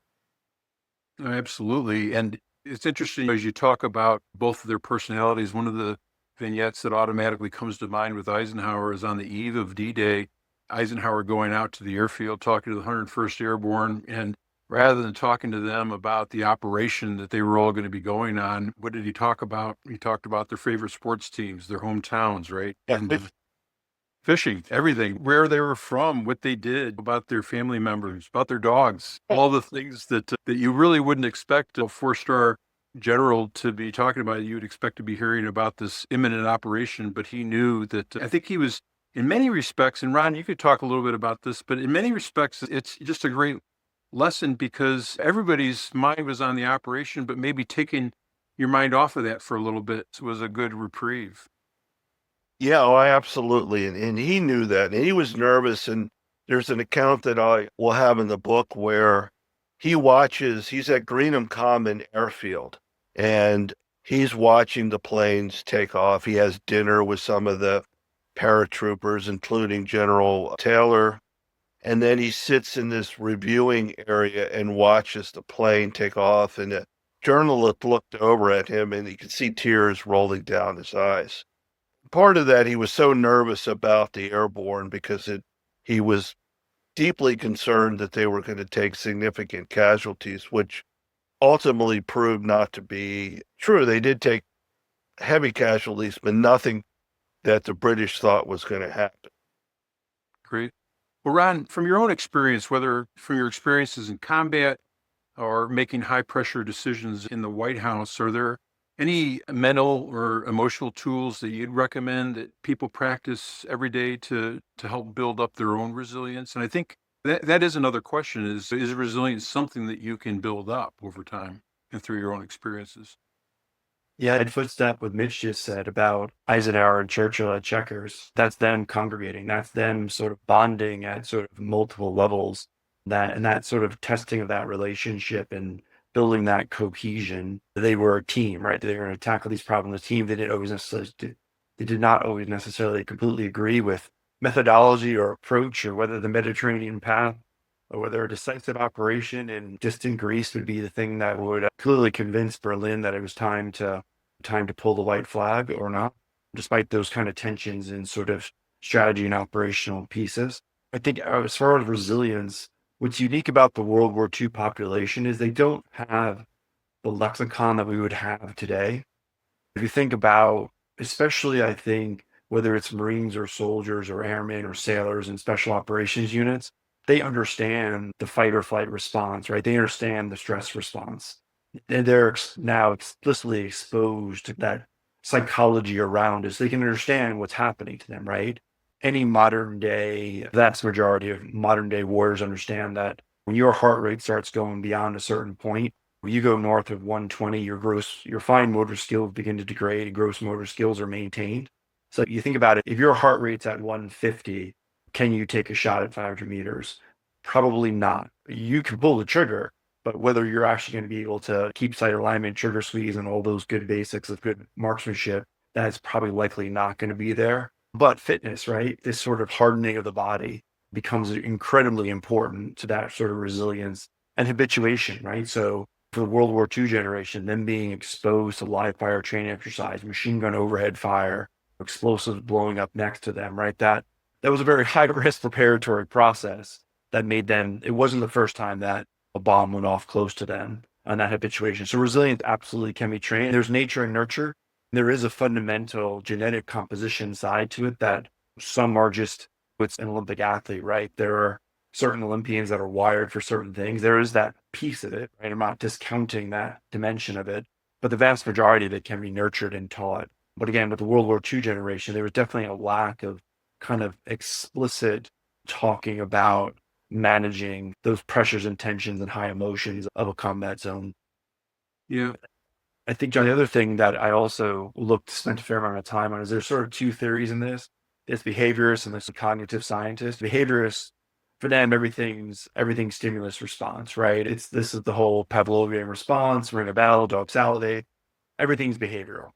Absolutely. And it's interesting as you talk about both of their personalities. One of the vignettes that automatically comes to mind with Eisenhower is on the eve of D-Day, Eisenhower going out to the airfield, talking to the 101st Airborne. And rather than talking to them about the operation that they were all going to be going on, what did he talk about? He talked about their favorite sports teams, their hometowns, right? Yeah. And fishing, everything, where they were from, what they did, about their family members, about their dogs, all the things that you really wouldn't expect a four-star general to be talking about. You would expect to be hearing about this imminent operation, but he knew that. I think he was, in many respects, and Ron, you could talk a little bit about this, but in many respects, it's just a great lesson because everybody's mind was on the operation, but maybe taking your mind off of that for a little bit was a good reprieve. Yeah, oh, absolutely. And he knew that. And he was nervous. And there's an account that I will have in the book where he's at Greenham Common Airfield and he's watching the planes take off. He has dinner with some of the paratroopers, including General Taylor. And then he sits in this reviewing area and watches the plane take off. And a journalist looked over at him and he could see tears rolling down his eyes. Part of that, he was so nervous about the airborne because he was deeply concerned that they were going to take significant casualties, which ultimately proved not to be true. They did take heavy casualties, but nothing that the British thought was going to happen. Great. Well, Ron, from your own experience, whether from your experiences in combat or making high pressure decisions in the White House, are there any mental or emotional tools that you'd recommend that people practice every day to help build up their own resilience? And I think that is another question is resilience something that you can build up over time and through your own experiences? Yeah, I'd footstep what Mitch just said about Eisenhower and Churchill at Checkers. That's them congregating. That's them sort of bonding at sort of multiple levels. That sort of testing of that relationship and building that cohesion. They were a team, right? They were going to tackle these problems as a team. They did not always necessarily completely agree with methodology or approach or whether the Mediterranean path or whether a decisive operation in distant Greece would be the thing that would clearly convince Berlin that it was time to pull the white flag or not, despite those kind of tensions in sort of strategy and operational pieces. I think as far as resilience, what's unique about the World War II population is they don't have the lexicon that we would have today. If you think about, especially I think, whether it's Marines or soldiers or airmen or sailors and special operations units, they understand the fight or flight response, right? They understand the stress response. And they're now explicitly exposed to that psychology around us. They can understand what's happening to them, right? Any modern day, vast majority of modern day warriors understand that when your heart rate starts going beyond a certain point, you go north of 120, your fine motor skills begin to degrade and gross motor skills are maintained. So you think about it, if your heart rate's at 150, can you take a shot at 500 meters? Probably not. You can pull the trigger, but whether you're actually going to be able to keep sight alignment, trigger squeeze, and all those good basics of good marksmanship, that's probably likely not going to be there. But fitness, right? This sort of hardening of the body becomes incredibly important to that sort of resilience and habituation, right? So for the World War II generation, them being exposed to live fire training exercise, machine gun overhead fire, explosives blowing up next to them, right? That was a very high risk preparatory process that made them, it wasn't the first time that a bomb went off close to them on that habituation. So resilience absolutely can be trained. There's nature and nurture. There is a fundamental genetic composition side to it that some are just, it's an Olympic athlete, right? There are certain Olympians that are wired for certain things. There is that piece of it, right? I'm not discounting that dimension of it, but the vast majority of it can be nurtured and taught. But again, with the World War II generation, there was definitely a lack of kind of explicit talking about managing those pressures and tensions and high emotions of a combat zone. Yeah. I think, John, the other thing that I also spent a fair amount of time on is there's sort of two theories in this. There's behaviorists and there's cognitive scientists. Behaviorists, for them, everything's stimulus response, right? This is the whole Pavlovian response, ring a bell, dog salivate, everything's behavioral.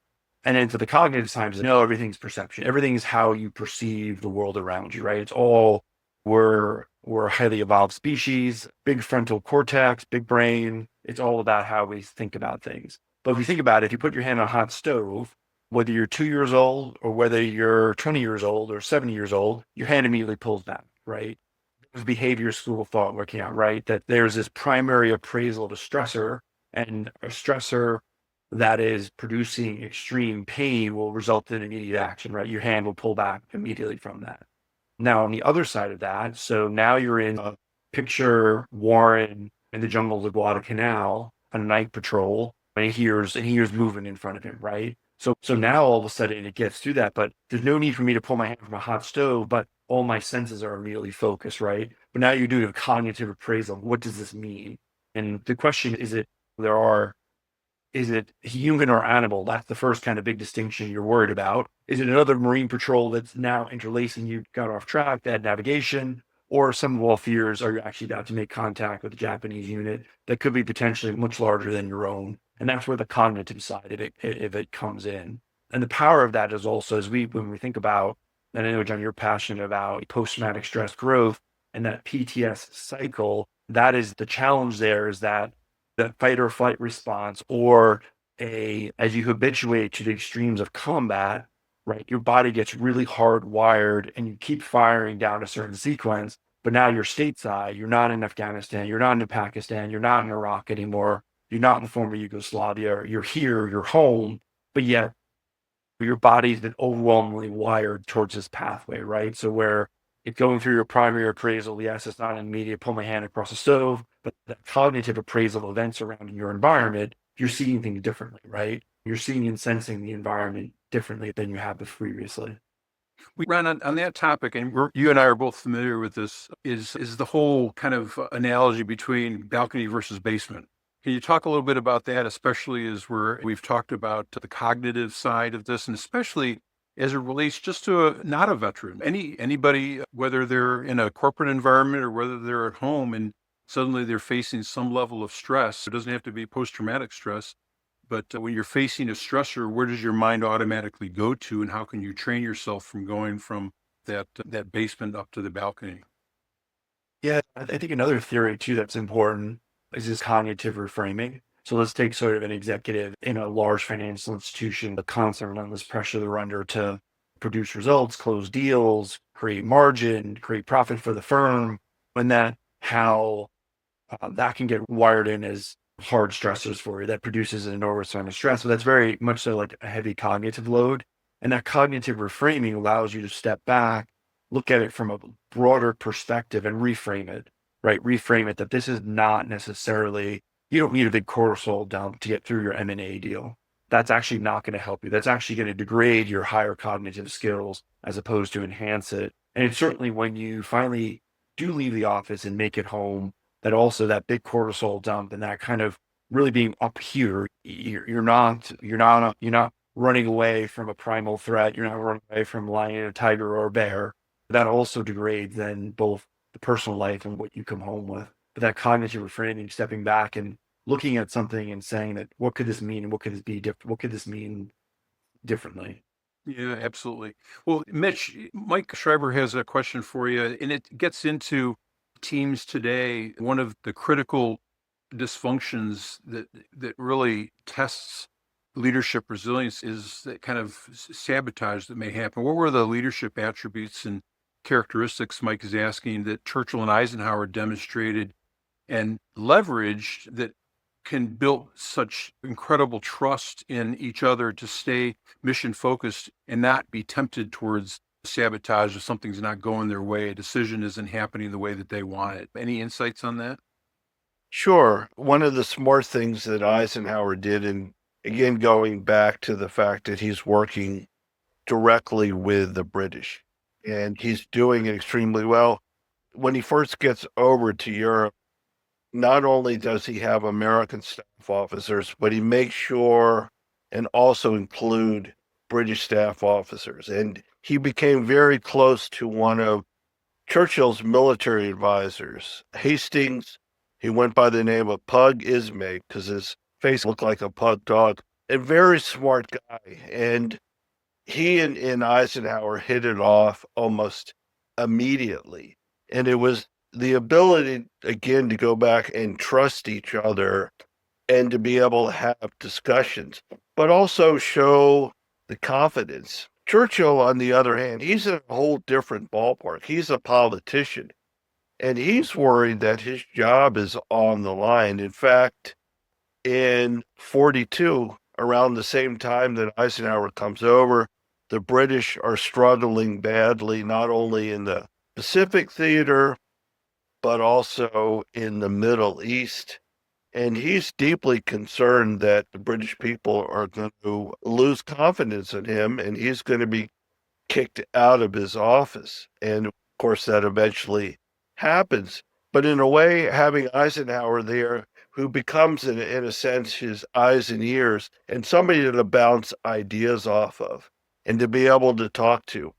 And then for the cognitive scientists, no, everything's perception. Everything's how you perceive the world around you, right? It's all we're a highly evolved species, big frontal cortex, big brain. It's all about how we think about things. But if you think about it, if you put your hand on a hot stove, whether you're 2 years old or whether you're 20 years old or 70 years old, your hand immediately pulls back, right? There's behavior school of thought working out, right? That there's this primary appraisal to stressor, and a stressor that is producing extreme pain will result in immediate action, right? Your hand will pull back immediately from that. Now, on the other side of that, so now you're in a picture Warren in the jungles of Guadalcanal on a night patrol, and he hears movement in front of him, right? So now all of a sudden it gets through that, but there's no need for me to pull my hand from a hot stove, but all my senses are immediately focused, right? But now you're doing a cognitive appraisal. What does this mean? And the question is it human or animal? That's the first kind of big distinction you're worried about. Is it another Marine patrol that's now interlacing you, got off track, bad navigation? Or some of all fears, are you actually about to make contact with a Japanese unit that could be potentially much larger than your own? And that's where the cognitive side of it comes in. And the power of that is also, when we think about, and I know, John, you're passionate about post-traumatic stress growth and that PTS cycle, that is the challenge there, is that fight or flight response, or as you habituate to the extremes of combat, right? Your body gets really hardwired and you keep firing down a certain sequence, but now you're stateside. You're not in Afghanistan. You're not in Pakistan. You're not in Iraq anymore. You're not in the former Yugoslavia. You're here. You're home, but yet your body's been overwhelmingly wired towards this pathway, right? So where it's going through your primary appraisal, yes, it's not an immediate pull my hand across the stove, but the cognitive appraisal of events around your environment, you're seeing things differently, right? You're seeing and sensing the environment differently than you have previously. We ran on that topic, and you and I are both familiar with this, is the whole kind of analogy between balcony versus basement. Can you talk a little bit about that, especially as we've talked about the cognitive side of this, and especially as it relates just to not a veteran, anybody, whether they're in a corporate environment or whether they're at home and suddenly they're facing some level of stress. It doesn't have to be post-traumatic stress, but when you're facing a stressor, where does your mind automatically go to, and how can you train yourself from going from that basement up to the balcony? Yeah, I think another theory too that's important is this cognitive reframing. So let's take sort of an executive in a large financial institution, the constant relentless pressure they're under to produce results, close deals, create margin, create profit for the firm, and that how that can get wired in as hard stressors for you. That produces an enormous amount of stress. So that's very much so like a heavy cognitive load. And that cognitive reframing allows you to step back, look at it from a broader perspective and reframe it, right? Reframe it that this is not necessarily, you don't need a big cortisol dump to get through your M&A deal. That's actually not going to help you. That's actually going to degrade your higher cognitive skills as opposed to enhance it. And it's certainly when you finally do leave the office and make it home, that also that big cortisol dump and that kind of really being up here, you're not running away from a primal threat. You're not running away from lion, a tiger, or a bear. That also degrades then both the personal life and what you come home with. But that cognitive reframing, stepping back and looking at something and saying that what could this mean and what could this be different? What could this mean differently? Yeah, absolutely. Well, Mitch, Mike Schreiber has a question for you, and it gets into teams today. One of the critical dysfunctions that really tests leadership resilience is that kind of sabotage that may happen. What were the leadership attributes and characteristics, Mike is asking, that Churchill and Eisenhower demonstrated and leveraged that can build such incredible trust in each other to stay mission focused and not be tempted towards sabotage if something's not going their way, a decision isn't happening the way that they want it? Any insights on that? Sure. One of the smart things that Eisenhower did, and again, going back to the fact that he's working directly with the British and he's doing it extremely well. When he first gets over to Europe, not only does he have American staff officers, but he makes sure and also include British staff officers. And he became very close to one of Churchill's military advisors, Hastings. He went by the name of Pug Ismay because his face looked like a pug dog. A very smart guy. And he and Eisenhower hit it off almost immediately. And it was the ability, again, to go back and trust each other and to be able to have discussions, but also show the confidence. Churchill, on the other hand, he's in a whole different ballpark. He's a politician, and he's worried that his job is on the line. In fact, in 42, around the same time that Eisenhower comes over, the British are struggling badly, not only in the Pacific theater, but also in the Middle East. And he's deeply concerned that the British people are going to lose confidence in him and he's going to be kicked out of his office. And of course, that eventually happens. But in a way, having Eisenhower there, who becomes, in a sense, his eyes and ears, and somebody to bounce ideas off of and to be able to talk to.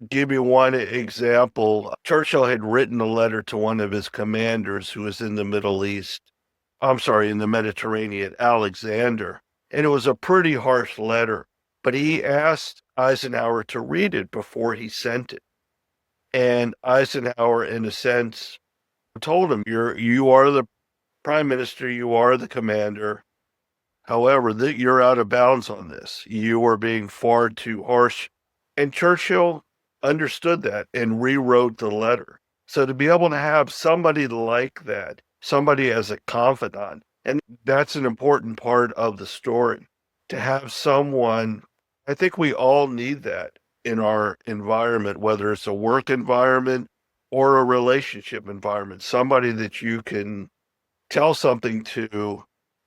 Give you one example. Churchill had written a letter to one of his commanders who was in the Middle East. I'm sorry, in the Mediterranean, Alexander. And it was a pretty harsh letter, but he asked Eisenhower to read it before he sent it. And Eisenhower, in a sense, told him, you are the prime minister, you are the commander. However, you're out of bounds on this. You are being far too harsh. And Churchill understood that and rewrote the letter. So to be able to have somebody like that, somebody as a confidant, and that's an important part of the story, to have someone, I think we all need that in our environment, whether it's a work environment or a relationship environment, somebody that you can tell something to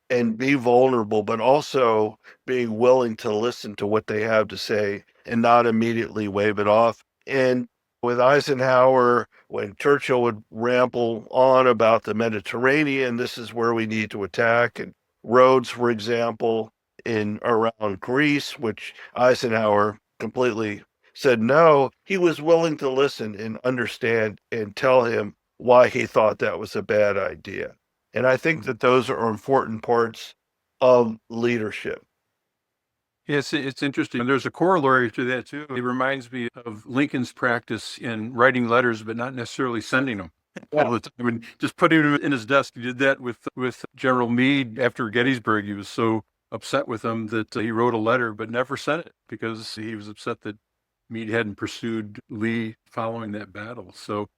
and be vulnerable, but also being willing to listen to what they have to say and not immediately wave it off. And with Eisenhower, when Churchill would ramble on about the Mediterranean, this is where we need to attack. And roads, for example, in around Greece, which Eisenhower completely said no, he was willing to listen and understand and tell him why he thought that was a bad idea. And I think that those are important parts of leadership. Yes, it's interesting. And there's a corollary to that too. It reminds me of Lincoln's practice in writing letters, but not necessarily sending them all the time. And just putting them in his desk. He did that with General Meade after Gettysburg. He was so upset with him that he wrote a letter, but never sent it because he was upset that Meade hadn't pursued Lee following that battle. So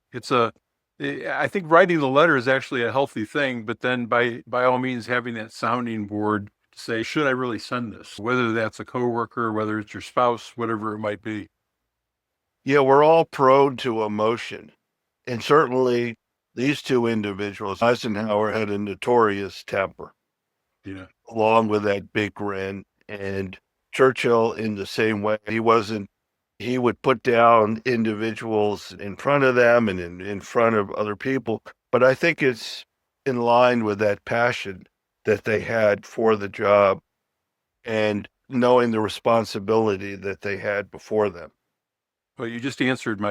I think writing the letter is actually a healthy thing, but then by all means having that sounding board to say, should I really send this? Whether that's a coworker, whether it's your spouse, whatever it might be. Yeah, we're all prone to emotion. And certainly these two individuals, Eisenhower had a notorious temper, Yeah. along with that big grin. And Churchill, in the same way, he would put down individuals in front of them and in front of other people. But I think it's in line with that passion that they had for the job and knowing the responsibility that they had before them. Well, you just answered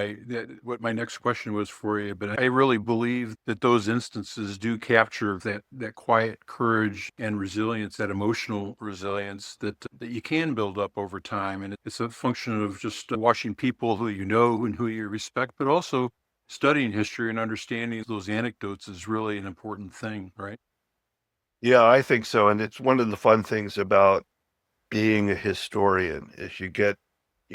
what my next question was for you, but I really believe that those instances do capture that quiet courage and resilience, that emotional resilience that you can build up over time. And it's a function of just watching people who you know and who you respect, but also studying history and understanding those anecdotes is really an important thing, right? Yeah, I think so. And it's one of the fun things about being a historian is you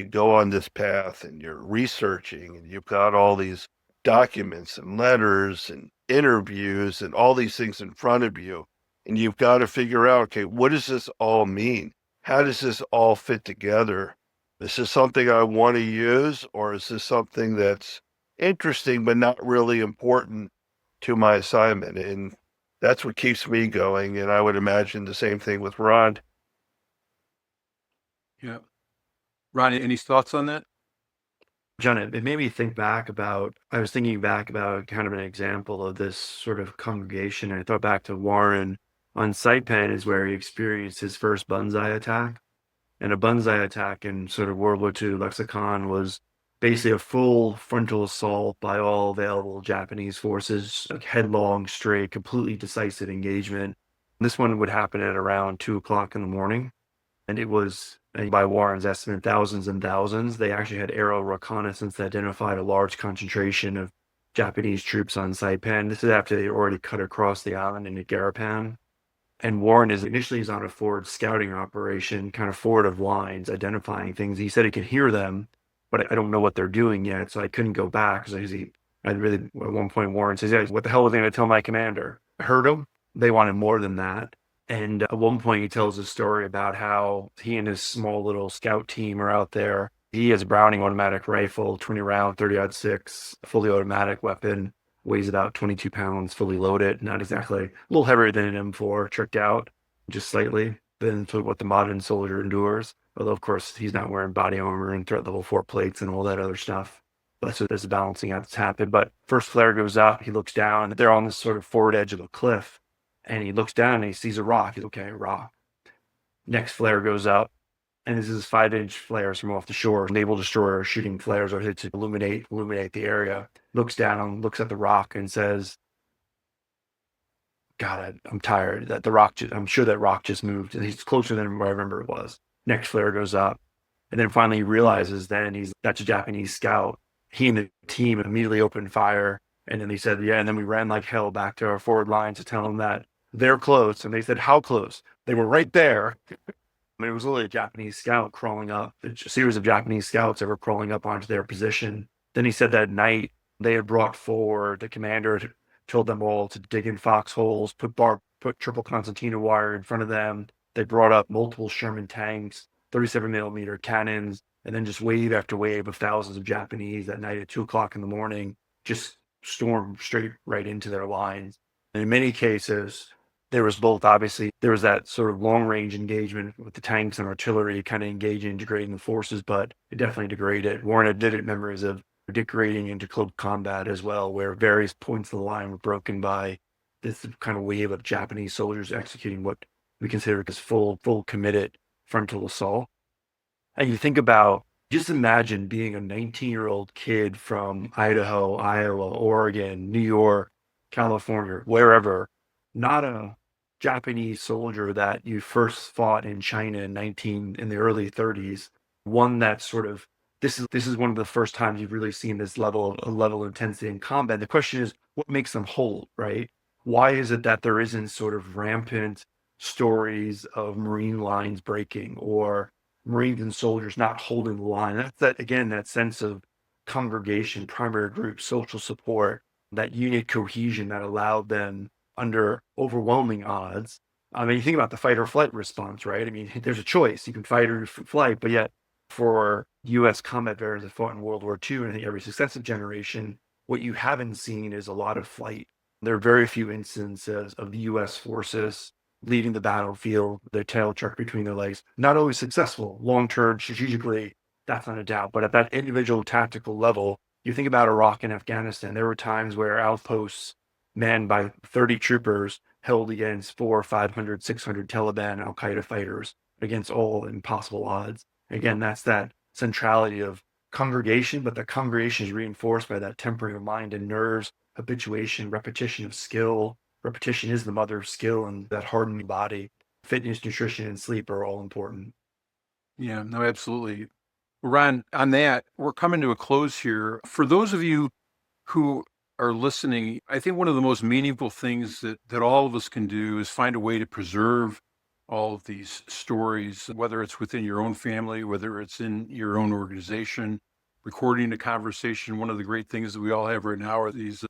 go on this path and you're researching and you've got all these documents and letters and interviews and all these things in front of you. And you've got to figure out, okay, what does this all mean? How does this all fit together? Is this something I want to use, or is this something that's interesting but not really important to my assignment? And that's what keeps me going. And I would imagine the same thing with Ron. Yeah. Ronnie, any thoughts on that? John, it made me think back about, I was thinking back about kind of an example of this sort of congregation. And I thought back to Warren on Saipan is where he experienced his first banzai attack. And a banzai attack in sort of World War II lexicon was basically a full frontal assault by all available Japanese forces, like headlong, straight, completely decisive engagement. This one would happen at around 2 o'clock in the morning. And it was, by Warren's estimate, thousands and thousands. They actually had aerial reconnaissance that identified a large concentration of Japanese troops on Saipan. This is after they already cut across the island into Garapan. And Warren is on a forward scouting operation, kind of forward of lines, identifying things. He said he could hear them, but I don't know what they're doing yet, so I couldn't go back because at one point Warren says, "Yeah, what the hell was I going to tell my commander?" I heard him. They wanted more than that. And at one point, he tells a story about how he and his small little scout team are out there. He has a Browning automatic rifle, 20 round, 30-06, fully automatic weapon, weighs about 22 pounds, fully loaded. Not exactly, a little heavier than an M4, tricked out just slightly than what the modern soldier endures. Although, of course, he's not wearing body armor and threat level 4 plates and all that other stuff. But so there's a balancing act that's happened. But first flare goes up, he looks down, they're on this sort of forward edge of a cliff. And he looks down and he sees a rock. He's okay, rock. Next flare goes up, and this is 5-inch flares from off the shore. Naval destroyer shooting flares or to illuminate the area. Looks down, looks at the rock, and says, "God, I'm tired. I'm sure that rock just moved. And he's closer than where I remember it was." Next flare goes up, and then finally he realizes that's a Japanese scout. He and the team immediately opened fire. And then he said, yeah, and then we ran like hell back to our forward line to tell them that they're close. And they said, how close? They were right there. It was literally a Japanese scout crawling up, a series of Japanese scouts that were crawling up onto their position. Then he said that night they had brought forward, the commander had told them all to dig in foxholes, put triple concertina wire in front of them. They brought up multiple Sherman tanks, 37 millimeter cannons, and then just wave after wave of thousands of Japanese that night at 2 o'clock in the morning, just stormed straight right into their lines. And in many cases, there was that sort of long range engagement with the tanks and artillery kind of engaging, integrating the forces, but it definitely degraded. Warren did it memories of degrading into close combat as well, where various points of the line were broken by this kind of wave of Japanese soldiers executing what we consider as full committed frontal assault. And you think about, just imagine being a 19-year-old kid from Idaho, Iowa, Oregon, New York, California, wherever, not a Japanese soldier that you first fought in China in the early 30s, one that sort of this is one of the first times you've really seen this level of intensity in combat. The question is, what makes them hold, right? Why is it that there isn't sort of rampant stories of Marine lines breaking or Marines and soldiers not holding the line? That's that again, that sense of congregation, primary group, social support, that unit cohesion that allowed them under overwhelming odds. I mean, you think about the fight or flight response, right? I mean, there's a choice. You can fight or flight, but yet for U.S. combat veterans that fought in World War II, and I think every successive generation, what you haven't seen is a lot of flight. There are very few instances of the U.S. forces leading the battlefield, their tail tucked between their legs. Not always successful. Long-term, strategically, that's not a doubt. But at that individual tactical level, you think about Iraq and Afghanistan, there were times where outposts manned by 30 troopers held against 400, 500, 600 Taliban Al-Qaeda fighters against all impossible odds. Again, that's that centrality of congregation, but the congregation is reinforced by that tempering of mind and nerves, habituation, repetition of skill. Repetition is the mother of skill, and that hardening body, fitness, nutrition, and sleep are all important. Yeah, no, absolutely. Ron, on that, we're coming to a close here. For those of you who are listening, I think one of the most meaningful things that all of us can do is find a way to preserve all of these stories, whether it's within your own family, whether it's in your own organization, recording a conversation. One of the great things that we all have right now are these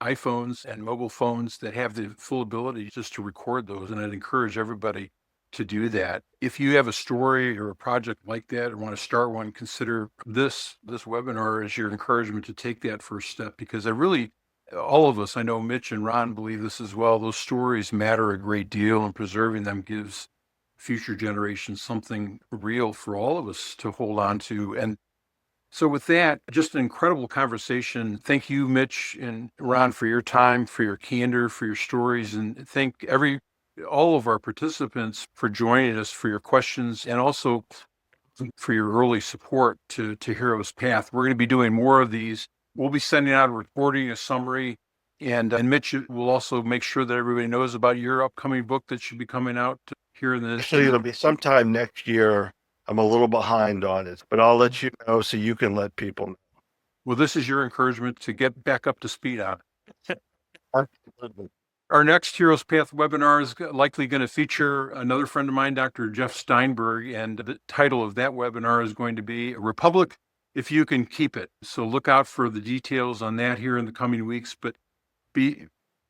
iPhones and mobile phones that have the full ability just to record those. And I'd encourage everybody to do that. If you have a story or a project like that or want to start one, consider this webinar as your encouragement to take that first step, because all of us, I know Mitch and Ron believe this as well, those stories matter a great deal, and preserving them gives future generations something real for all of us to hold on to. And so with that, just an incredible conversation. Thank you, Mitch and Ron, for your time, for your candor, for your stories, and thank all of our participants for joining us, for your questions, and also for your early support to Heroes Path. We're going to be doing more of these. We'll be sending out a recording, a summary, and Mitch will also make sure that everybody knows about your upcoming book that should be coming out here in the... Actually, it'll be sometime next year. I'm a little behind on it, but I'll let you know so you can let people know. Well, this is your encouragement to get back up to speed on it. Absolutely. Our next Heroes Path webinar is likely going to feature another friend of mine, Dr. Jeff Steinberg, and the title of that webinar is going to be "A Republic If You Can Keep It." So look out for the details on that here in the coming weeks. But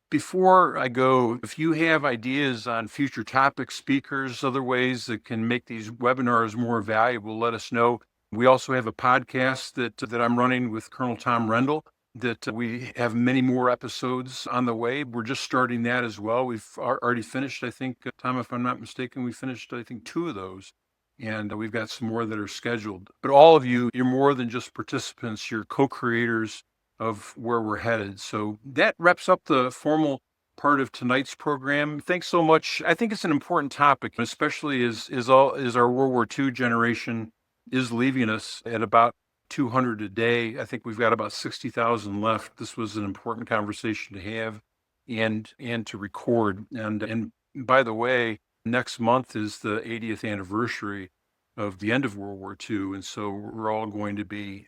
before I go, if you have ideas on future topics, speakers, other ways that can make these webinars more valuable, let us know. We also have a podcast that I'm running with Colonel Tom Rendell, that we have many more episodes on the way. We're just starting that as well. We've already finished, I think, Tom, if I'm not mistaken, we finished, I think, 2 of those. And we've got some more that are scheduled. But all of you, you're more than just participants. You're co-creators of where we're headed. So that wraps up the formal part of tonight's program. Thanks so much. I think it's an important topic, especially as our World War II generation is leaving us at about 200 a day. I think we've got about 60,000 left. This was an important conversation to have and to record. And by the way, next month is the 80th anniversary of the end of World War II, and so we're all going to be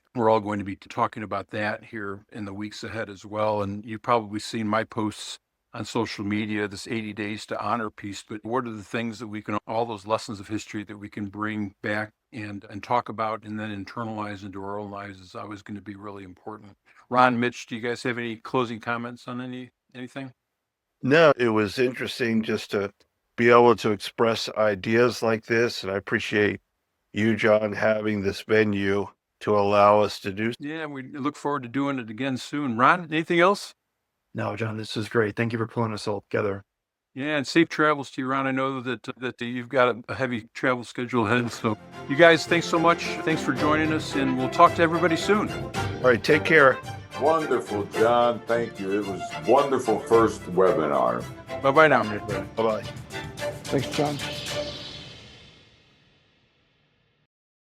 talking about that here in the weeks ahead as well. And you've probably seen my posts on social media, this 80 days to honor peace. But what are the things that all those lessons of history that we can bring back and talk about and then internalize into our own lives is always going to be really important. Ron, Mitch, do you guys have any closing comments on anything? No, it was interesting just to be able to express ideas like this, and I appreciate you, John, having this venue to allow us to do. Yeah, we look forward to doing it again soon. Ron, anything else? No, John, this is great. Thank you for pulling us all together. Yeah, and safe travels to you, Ron. I know that you've got a heavy travel schedule ahead. So you guys, thanks so much. Thanks for joining us, and we'll talk to everybody soon. All right, take care. Wonderful, John. Thank you. It was wonderful first webinar. Bye-bye now. Bye-bye. Thanks, John.